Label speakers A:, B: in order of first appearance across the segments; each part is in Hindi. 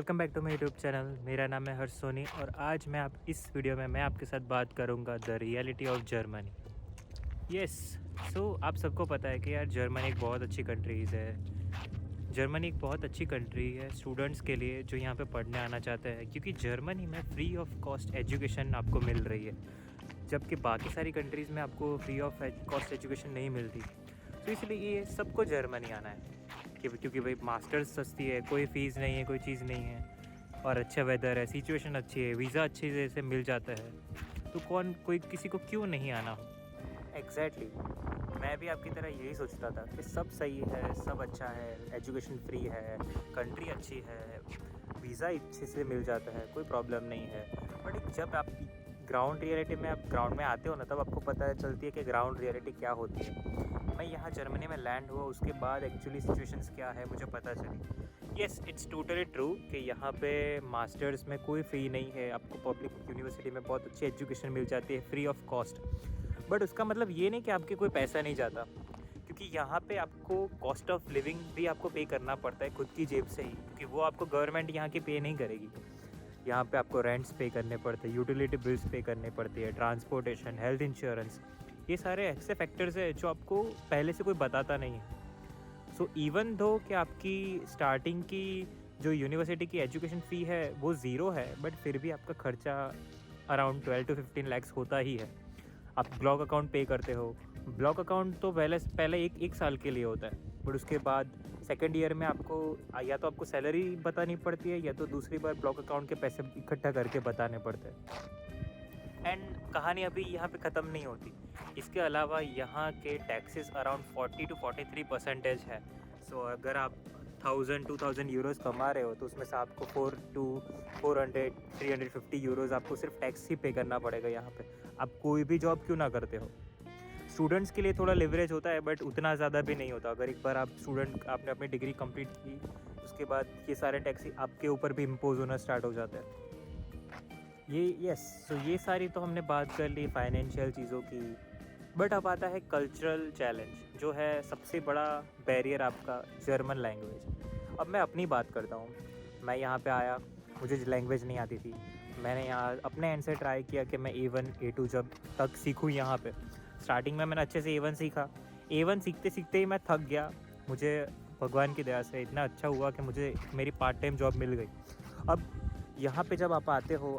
A: Welcome back to my YouTube channel. मेरा नाम है हर्ष सोनी और आज इस वीडियो में मैं आपके साथ बात करूंगा the reality of Germany. Yes, so आप सबको पता है कि यार जर्मनी एक बहुत अच्छी कंट्रीज़ है। जर्मनी एक बहुत अच्छी कंट्री है स्टूडेंट्स के लिए जो यहाँ पे पढ़ने आना चाहते हैं, क्योंकि जर्मनी में फ्री ऑफ कॉस्ट एजुकेशन आपको मिल रही है, जबकि बाकी सारी कंट्रीज़ में आपको फ्री ऑफ कॉस्ट एजुकेशन नहीं मिलती। तो इसलिए ये सबको जर्मनी आना है क्योंकि भाई मास्टर्स सस्ती है, कोई फ़ीस नहीं है, कोई चीज़ नहीं है, और अच्छा वेदर है, सिचुएशन अच्छी है, वीज़ा अच्छी से मिल जाता है, तो कोई किसी को क्यों नहीं आना हो। एग्जैक्टली, मैं भी आपकी तरह यही सोचता था कि सब सही है, सब अच्छा है, एजुकेशन फ्री है, कंट्री अच्छी है, वीज़ा अच्छे से मिल जाता है, कोई प्रॉब्लम नहीं है। बट जब आप ग्राउंड रियलिटी में आते हो ना, तब आपको पता चलती है कि ग्राउंड रियलिटी क्या होती है। मैं यहाँ जर्मनी में लैंड हुआ, उसके बाद एक्चुअली सिचुएशंस क्या है मुझे पता चली। येस, इट्स टोटली ट्रू कि यहाँ पे मास्टर्स में कोई फ़ी नहीं है, आपको पब्लिक यूनिवर्सिटी में बहुत अच्छी एजुकेशन मिल जाती है फ्री ऑफ कॉस्ट। बट उसका मतलब ये नहीं कि आपके कोई पैसा नहीं जाता, क्योंकि यहाँ पे आपको कॉस्ट ऑफ लिविंग भी आपको पे करना पड़ता है खुद की जेब से ही, क्योंकि वो आपको गवर्नमेंट यहाँ की पे नहीं करेगी। यहाँ पे आपको रेंट्स पे करने पड़ते हैं, यूटिलिटी बिल्स पे करने पड़ती है, ट्रांसपोर्टेशन, हेल्थ इंश्योरेंस, ये सारे ऐसे फैक्टर्स हैं जो आपको पहले से कोई बताता नहीं है। सो इवन दो कि आपकी स्टार्टिंग की जो यूनिवर्सिटी की एजुकेशन फ़ी है वो ज़ीरो है, बट फिर भी आपका खर्चा अराउंड 12 to 15 लैक्स होता ही है। आप ब्लॉक अकाउंट पे करते हो। ब्लॉक अकाउंट तो पहले एक साल के लिए होता है, बट उसके बाद सेकेंड ईयर में आपको या तो आपको सैलरी बतानी पड़ती है, या तो दूसरी बार ब्लॉक अकाउंट के पैसे इकट्ठा करके बताने पड़ते हैं। एंड कहानी अभी यहाँ पे ख़त्म नहीं होती। इसके अलावा यहाँ के टैक्सेस अराउंड 40 to 43% है। सो अगर आप 1000-2000 यूरोज़ कमा रहे हो, तो उसमें से आपको 350 यूरोज़ आपको सिर्फ टैक्स ही पे करना पड़ेगा यहाँ पे, आप कोई भी जॉब क्यों ना करते हो। स्टूडेंट्स के लिए थोड़ा लिवरेज होता है, बट उतना ज़्यादा भी नहीं होता। अगर एक बार आपने अपनी डिग्री कंप्लीट की, उसके बाद ये सारे टैक्स आपके ऊपर भी इम्पोज होना स्टार्ट हो जाता है। ये सारी तो हमने बात कर ली फाइनेंशियल चीज़ों की। बट अब आता है कल्चरल चैलेंज, जो है सबसे बड़ा बैरियर आपका जर्मन लैंग्वेज। अब मैं अपनी बात करता हूँ। मैं यहाँ पे आया, मुझे लैंग्वेज नहीं आती थी। मैंने यहाँ अपने एंड से ट्राई किया कि मैं A1 A2 जब तक सीखूँ यहाँ पे। स्टार्टिंग में मैंने अच्छे से A1 सीखा। A1 सीखते सीखते ही मैं थक गया। मुझे भगवान की दया से इतना अच्छा हुआ कि मुझे मेरी पार्ट टाइम जॉब मिल गई। अब यहाँ पे जब आप आते हो,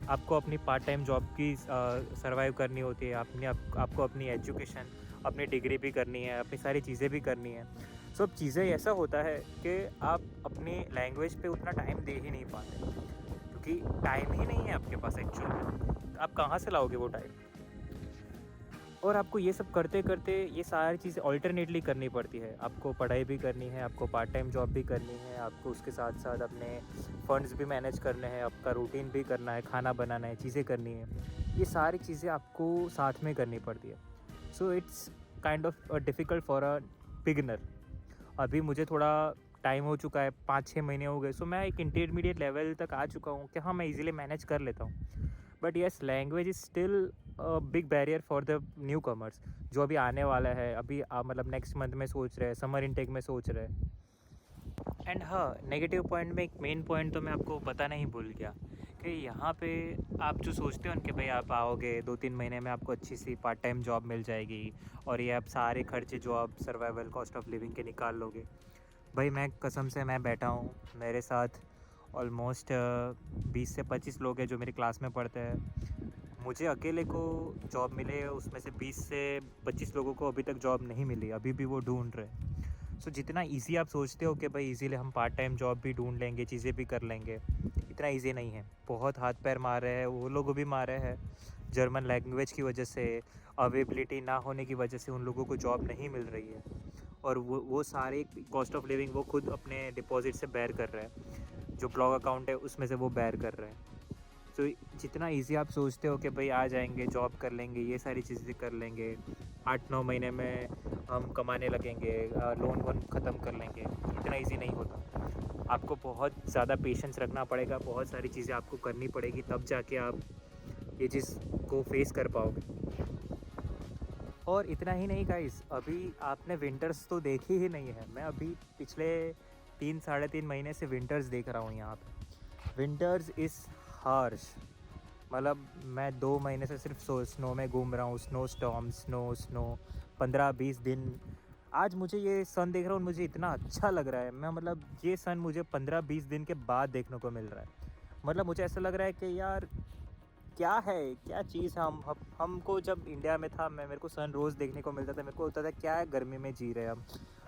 A: आपको अपनी पार्ट टाइम जॉब की सर्वाइव करनी होती है, आपको अपनी एजुकेशन, अपनी डिग्री भी करनी है, अपनी सारी चीज़ें भी करनी है। सब चीज़ें ऐसा होता है कि आप अपनी लैंग्वेज पे उतना टाइम दे ही नहीं पाते, क्योंकि टाइम ही नहीं है आपके पास एक्चुअल में। आप कहाँ से लाओगे वो टाइम। और आपको ये सब करते करते ये सारी चीज़ें ऑल्टरनेटली करनी पड़ती है। आपको पढ़ाई भी करनी है, आपको पार्ट टाइम जॉब भी करनी है, आपको उसके साथ साथ अपने फंड्स भी मैनेज करने हैं, आपका रूटीन भी करना है, खाना बनाना है, चीज़ें करनी है। ये सारी चीज़ें आपको साथ में करनी पड़ती है। So it's kind of difficult for a beginner. अभी मुझे थोड़ा टाइम हो चुका है, 5-6 महीने हो गए, सो मैं एक इंटरमीडिएट लेवल तक आ चुका हूँ कि हाँ, मैं ईज़िली मैनेज कर लेता हूँ। But yes, language is still big barrier for the new commerce, जो अभी आने वाला है। अभी मतलब नेक्स्ट मंथ में सोच रहे हैं, समर इनटेक में सोच रहे हैं। एंड हाँ, नेगेटिव पॉइंट में एक मेन पॉइंट तो मैं आपको बताना ही भूल गया कि यहाँ पे आप जो सोचते हो कि भाई आप आओगे 2-3 महीने में आपको अच्छी सी पार्ट टाइम जॉब मिल जाएगी, और ये आप सारे खर्चे जो आप सर्वाइवल कॉस्ट ऑफ लिविंग के निकाल लोगे। भाई मैं कसम से मैं बैठा हूँ, मेरे साथ ऑलमोस्ट 20 से 25 लोग हैं जो मेरी क्लास में पढ़ते हैं। मुझे अकेले को जॉब मिले, उसमें से 20 से 25 लोगों को अभी तक जॉब नहीं मिली, अभी भी वो ढूंढ रहे हैं। सो जितना इजी आप सोचते हो कि भाई इजीली हम पार्ट टाइम जॉब भी ढूंढ लेंगे, चीज़ें भी कर लेंगे, इतना इजी नहीं है। बहुत हाथ पैर मार रहे हैं, वो लोग भी मार रहे हैं। जर्मन लैंग्वेज की वजह से, अवेलेबिलिटी ना होने की वजह से उन लोगों को जॉब नहीं मिल रही है, और वो सारे कॉस्ट ऑफ लिविंग वो खुद अपने डिपॉजिट से बेयर कर रहे हैं, जो ब्लॉक अकाउंट है उसमें से वो बेयर कर रहे हैं। तो जितना इजी आप सोचते हो कि भाई आ जाएंगे, जॉब कर लेंगे, ये सारी चीज़ें कर लेंगे, 8-9 महीने में हम कमाने लगेंगे, लोन वोन ख़त्म कर लेंगे, इतना इजी नहीं होता। आपको बहुत ज़्यादा पेशेंस रखना पड़ेगा, बहुत सारी चीज़ें आपको करनी पड़ेगी, तब जाके आप ये चीज़ को फेस कर पाओगे। और इतना ही नहीं गाइस, अभी आपने विंटर्स तो देखी ही नहीं है। मैं अभी पिछले 3-3.5 महीने से विंटर्स देख रहा हूँ यहाँ पे। Winters is harsh. मतलब मैं 2 महीने से सिर्फ स्नो में घूम रहा हूँ, स्नो स्टॉर्म, स्नो 15-20 दिन। आज मुझे ये सन देख रहा हूँ, मुझे इतना अच्छा लग रहा है। मैं मतलब ये सन मुझे 15-20 दिन के बाद देखने को मिल रहा है। मतलब मुझे ऐसा लग रहा है कि यार क्या है, क्या चीज़ है। हमको जब इंडिया में था, मेरे को सन रोज़ देखने को मिलता था, मेरे को होता था क्या है गर्मी में जी रहे हैं हम।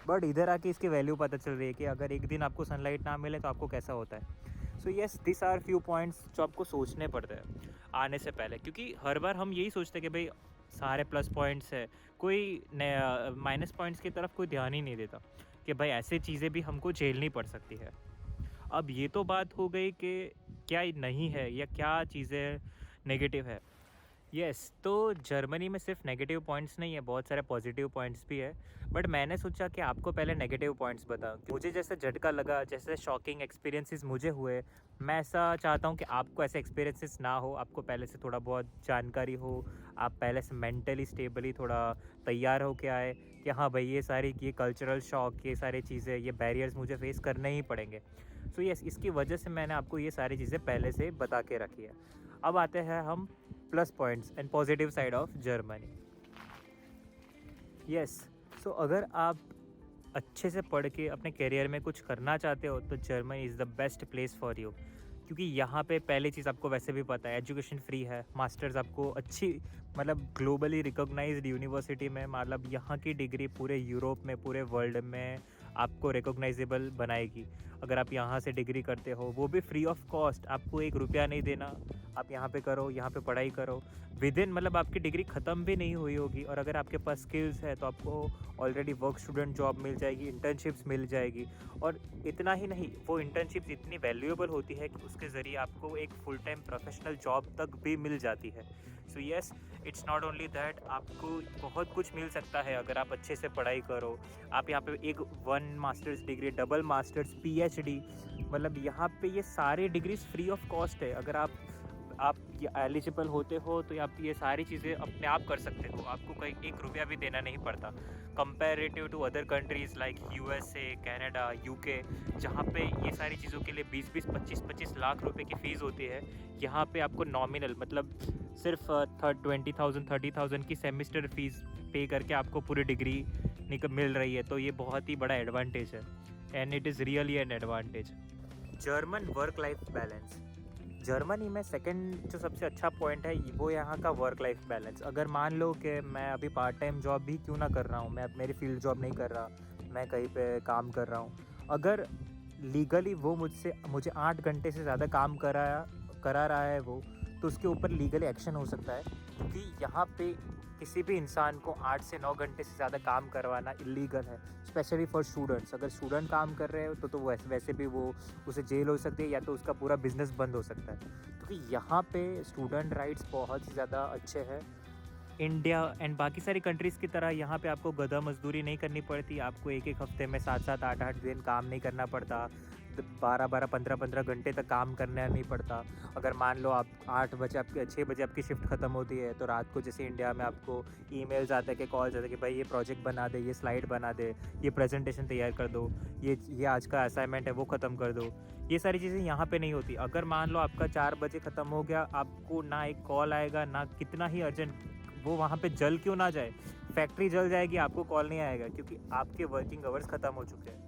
A: बट इधर आके इसकी वैल्यू पता चल रही है कि अगर एक दिन आपको सनलाइट ना मिले तो आपको कैसा होता है। So yes, this are few points जो आपको सोचने पड़ते हैं आने से पहले, क्योंकि हर बार हम यही सोचते हैं कि भाई सारे प्लस पॉइंट्स है, कोई माइनस पॉइंट्स की तरफ कोई ध्यान ही नहीं देता कि भाई ऐसे चीज़ें भी हमको झेलनी पड़ सकती है। अब ये तो बात हो गई कि क्या नहीं है या क्या चीज़ें नेगेटिव है। यस, तो जर्मनी में सिर्फ नेगेटिव पॉइंट्स नहीं है, बहुत सारे पॉजिटिव पॉइंट्स भी है। बट मैंने सोचा कि आपको पहले नेगेटिव पॉइंट्स बताऊं। मुझे जैसे झटका लगा, जैसे शॉकिंग एक्सपीरियंसेस मुझे हुए, मैं ऐसा चाहता हूं कि आपको ऐसे एक्सपीरियंसेस ना हो, आपको पहले से थोड़ा बहुत जानकारी हो, आप पहले से मेंटली स्टेबली थोड़ा तैयार हो के आए कि हाँ भाई ये कल्चरल शॉक, ये सारी चीज़ें, ये बैरियर्स मुझे फेस करने ही पड़ेंगे। सो यस, इसकी वजह से मैंने आपको ये सारी चीज़ें पहले से बता के रखी है। अब आते हैं हम plus points and positive side of Germany. Yes, so अगर आप अच्छे से पढ़ के अपने करियर में कुछ करना चाहते हो तो Germany is the best place for you. क्योंकि यहाँ पे पहली चीज़ आपको वैसे भी पता है, एजुकेशन फ्री है। मास्टर्स आपको अच्छी, मतलब ग्लोबली रिकॉग्नाइज्ड यूनिवर्सिटी में, मतलब यहाँ की डिग्री पूरे यूरोप में, पूरे वर्ल्ड में आपको रिकॉग्नाइजेबल बनाएगी। अगर आप यहाँ से डिग्री करते हो, वो भी फ्री ऑफ कॉस्ट, आपको 1 रुपया नहीं देना। आप यहाँ पे करो, यहाँ पे पढ़ाई करो, विदिन मतलब आपकी डिग्री ख़त्म भी नहीं हुई होगी। और अगर आपके पास स्किल्स है तो आपको ऑलरेडी वर्क स्टूडेंट जॉब मिल जाएगी, इंटर्नशिप्स मिल जाएगी। और इतना ही नहीं, वो इंटर्नशिप्स इतनी वैल्यूएबल होती है कि उसके ज़रिए आपको एक फुल टाइम प्रोफेशनल जॉब तक भी मिल जाती है। So yes, it's not only that, आपको बहुत कुछ मिल सकता है अगर आप अच्छे से पढ़ाई करो। आप यहाँ पे एक 1 masters degree, double masters, PhD, मतलब यहाँ पे ये सारे डिग्रीज फ्री ऑफ कॉस्ट है। अगर आप एलिजिबल होते हो तो आप ये सारी चीज़ें अपने आप कर सकते हो, आपको कहीं 1 रुपया भी देना नहीं पड़ता। Comparative to other countries like USA, Canada, UK, जहाँ पे ये सारी चीज़ों के लिए 20-20, 25-25 लाख रुपए की फ़ीस होती है, यहाँ पे आपको नॉमिनल, मतलब सिर्फ 20,000-30,000 की सेमिस्टर फ़ीस पे करके आपको पूरी डिग्री मिल रही है। तो ये बहुत ही बड़ा एडवांटेज है, and it is really an advantage. German work life balance. Germany में सेकंड जो सबसे अच्छा पॉइंट है वो यहाँ का वर्क लाइफ बैलेंस। अगर मान लो कि मैं अभी पार्ट टाइम जॉब भी क्यों ना कर रहा हूँ, मैं मेरी फील्ड जॉब नहीं कर रहा, मैं कहीं पे काम कर रहा हूँ, अगर लीगली वो मुझे 8 घंटे से ज़्यादा काम करा रहा है वो, तो उसके ऊपर लीगली एक्शन हो सकता है। क्योंकि यहाँ पे किसी भी इंसान को 8 से 9 घंटे से ज़्यादा काम करवाना इलीगल है, स्पेशली फॉर स्टूडेंट्स। अगर स्टूडेंट काम कर रहे हो तो वैसे भी वो उसे जेल हो सकती है या तो उसका पूरा बिजनेस बंद हो सकता है। क्योंकि यहाँ पे स्टूडेंट राइट्स बहुत ही ज़्यादा अच्छे हैं। इंडिया एंड बाकी सारी कंट्रीज़ की तरह यहाँ पे आपको गधा मजदूरी नहीं करनी पड़ती। आपको एक हफ्ते में 7-7, 8-8 दिन काम नहीं करना पड़ता, 12-12, 15-15 घंटे तक काम करना नहीं पड़ता। अगर मान लो आप 6 बजे आपकी शिफ्ट ख़त्म होती है, तो रात को जैसे इंडिया में आपको ईमेल्स आते हैं कि कॉल्स आते हैं कि भाई ये प्रोजेक्ट बना दे, ये स्लाइड बना दे, ये प्रेजेंटेशन तैयार कर दो, ये आज का असाइनमेंट है वो ख़त्म कर दो। ये सारी चीज़ें यहाँ पे नहीं होती। अगर मान लो आपका 4 बजे ख़त्म हो गया, आपको ना एक कॉल आएगा, ना कितना ही अर्जेंट वो वहाँ पे जल क्यों ना जाए, फैक्ट्री जल जाएगी, आपको कॉल नहीं आएगा, क्योंकि आपके वर्किंग आवर्स ख़त्म हो चुके हैं।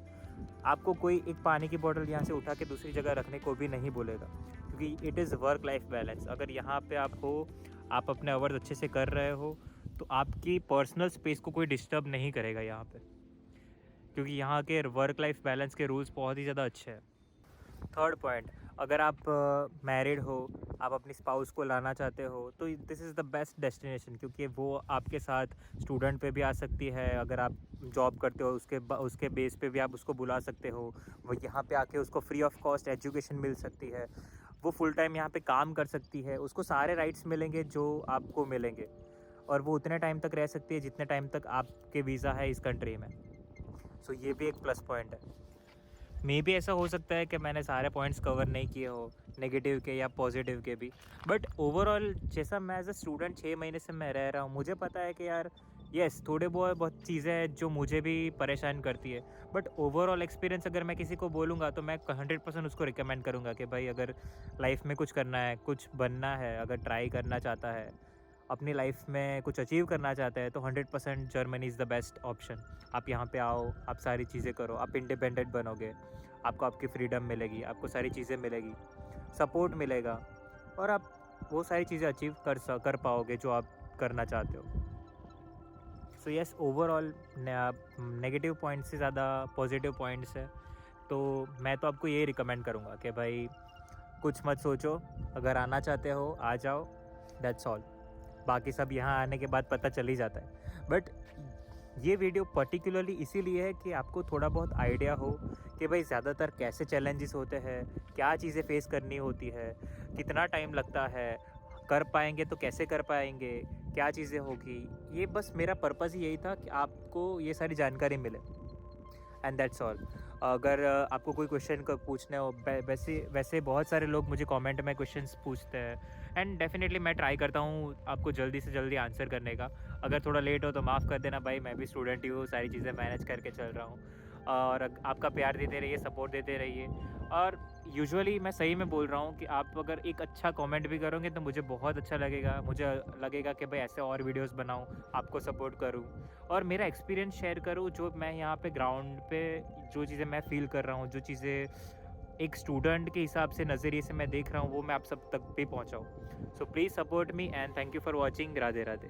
A: आपको कोई एक पानी की बोतल यहाँ से उठा के दूसरी जगह रखने को भी नहीं बोलेगा, क्योंकि it is work life balance. अगर यहाँ पे आप हो, आप अपने आवर्स अच्छे से कर रहे हो, तो आपकी पर्सनल स्पेस को कोई डिस्टर्ब नहीं करेगा यहाँ पे, क्योंकि यहाँ के वर्क लाइफ बैलेंस के रूल्स बहुत ही ज़्यादा अच्छे हैं। थर्ड पॉइंट, अगर आप मैरिड हो, आप अपनी स्पाउस को लाना चाहते हो, तो this is the best destination, क्योंकि वो आपके साथ स्टूडेंट पे भी आ सकती है। अगर आप जॉब करते हो उसके बेस पे भी आप उसको बुला सकते हो। वो यहाँ पे आके उसको फ्री ऑफ कॉस्ट एजुकेशन मिल सकती है, वो फुल टाइम यहाँ पे काम कर सकती है, उसको सारे राइट्स मिलेंगे जो आपको मिलेंगे, और वो उतने टाइम तक रह सकती है जितने टाइम तक आपके वीज़ा है इस कंट्री में। सो ये भी एक प्लस पॉइंट है। मे भी ऐसा हो सकता है कि मैंने सारे पॉइंट्स कवर नहीं किए हो, नेगेटिव के या पॉजिटिव के भी, बट ओवरऑल जैसा मैं एज अ स्टूडेंट 6 महीने से मैं रह रहा हूँ, मुझे पता है कि यार येस, थोड़े बहुत बहुत चीज़ें हैं जो मुझे भी परेशान करती है, बट ओवरऑल एक्सपीरियंस अगर मैं किसी को बोलूँगा तो मैं 100% उसको रिकमेंड करूँगा कि भाई अगर लाइफ में कुछ करना है, कुछ बनना है, अगर ट्राई करना चाहता है, अपनी लाइफ में कुछ अचीव करना चाहता है, तो 100% Germany is the best option. आप यहाँ पे आओ, आप सारी चीज़ें करो, आप इंडिपेंडेंट बनोगे, आपको आपकी फ्रीडम मिलेगी, आपको सारी चीज़ें मिलेगी, सपोर्ट मिलेगा और आप वो सारी चीज़ें अचीव कर पाओगे जो आप करना चाहते हो। So yes, overall negative points से ज़्यादा पॉजिटिव पॉइंट्स है, तो मैं तो आपको ये रिकमेंड करूँगा कि भाई कुछ मत सोचो, अगर आना चाहते हो आ जाओ, दैट्स ऑल। बाकी सब यहाँ आने के बाद पता चल ही जाता है। बट ये वीडियो पर्टिकुलरली इसीलिए है कि आपको थोड़ा बहुत आइडिया हो कि भाई ज़्यादातर कैसे चैलेंजेस होते हैं, क्या चीज़ें फेस करनी होती है, कितना टाइम लगता है, कर पाएंगे तो कैसे कर पाएंगे, क्या चीज़ें होगी। ये बस मेरा पर्पज़ ही यही था कि आपको ये सारी जानकारी मिले, एंड दैट्स ऑल। अगर आपको कोई क्वेश्चन को पूछने हो, वैसे वैसे बहुत सारे लोग मुझे कमेंट में क्वेश्चंस पूछते हैं, एंड डेफिनेटली मैं ट्राई करता हूँ आपको जल्दी से जल्दी आंसर करने का। अगर थोड़ा लेट हो तो माफ़ कर देना भाई, मैं भी स्टूडेंट ही हूँ, सारी चीज़ें मैनेज करके चल रहा हूँ। और आपका प्यार देते रहिए, सपोर्ट देते रहिए। और यूजुअली मैं सही में बोल रहा हूँ कि आप अगर एक अच्छा कमेंट भी करोगे तो मुझे बहुत अच्छा लगेगा, मुझे लगेगा कि भाई ऐसे और वीडियोस बनाऊँ, आपको सपोर्ट करूँ और मेरा एक्सपीरियंस शेयर करूँ, जो मैं यहाँ पे ग्राउंड पे जो चीज़ें मैं फ़ील कर रहा हूँ, जो चीज़ें एक स्टूडेंट के हिसाब से नज़रिए से मैं देख रहा हूँ, वो मैं आप सब तक भी पहुँचाऊँ। So please support me and thank you for watching. Radhe Radhe.